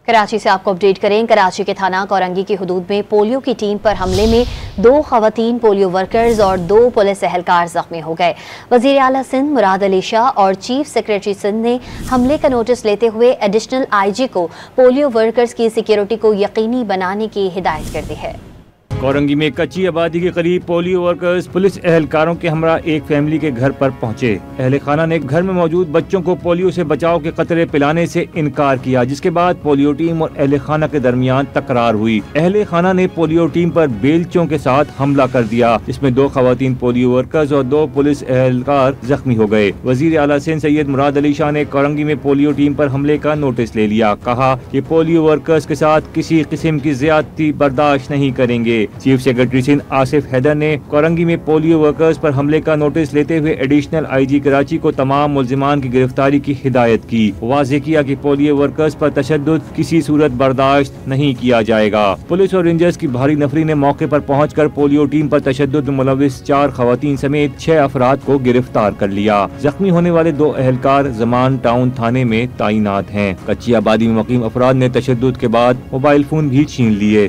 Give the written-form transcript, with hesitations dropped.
کراچی سے آپ کو اپڈیٹ کریں۔ کراچی کے تھانہ کورنگی کی حدود میں پولیو کی ٹیم پر حملے میں 2 خواتین پولیو ورکرز اور 2 پولیس اہلکار زخمی ہو گئے۔ وزیر اعلیٰ سندھ مراد علی شاہ اور چیف سیکریٹری سندھ نے حملے کا نوٹس لیتے ہوئے ایڈیشنل آئی جی کو پولیو ورکرز کی سیکیورٹی کو یقینی بنانے کی ہدایت کر دی ہے۔ کورنگی میں کچی آبادی کے قریب پولیو ورکرز پولیس اہلکاروں کے ہمراہ ایک فیملی کے گھر پر پہنچے۔ اہل خانہ نے گھر میں موجود بچوں کو پولیو سے بچاؤ کے قطرے پلانے سے انکار کیا، جس کے بعد پولیو ٹیم اور اہل خانہ کے درمیان تکرار ہوئی۔ اہل خانہ نے پولیو ٹیم پر بیلچوں کے ساتھ حملہ کر دیا، جس میں 2 خواتین پولیو ورکرز اور 2 پولیس اہلکار زخمی ہو گئے۔ وزیر اعلیٰ سندھ سید مراد علی شاہ نے کورنگی میں پولیو ٹیم پر حملے کا نوٹس لے لیا، کہا کہ پولیو ورکرز کے ساتھ کسی قسم کی زیادتی برداشت نہیں کریں گے۔ چیف سیکریٹری سندھ آصف حیدر نے کورنگی میں پولیو ورکرز پر حملے کا نوٹس لیتے ہوئے ایڈیشنل آئی جی کراچی کو تمام ملزمان کی گرفتاری کی ہدایت کی۔ واضح کیا کہ پولیو ورکرز پر تشدد کسی صورت برداشت نہیں کیا جائے گا۔ پولیس اور رینجرز کی بھاری نفری نے موقع پر پہنچ کر پولیو ٹیم پر تشدد میں ملوث 4 خواتین سمیت 6 افراد کو گرفتار کر لیا۔ زخمی ہونے والے 2 اہلکار زمان ٹاؤن تھانے میں تعینات ہیں۔ کچی آبادی میں مقیم افراد نے تشدد کے بعد موبائل فون بھی چھین لیے۔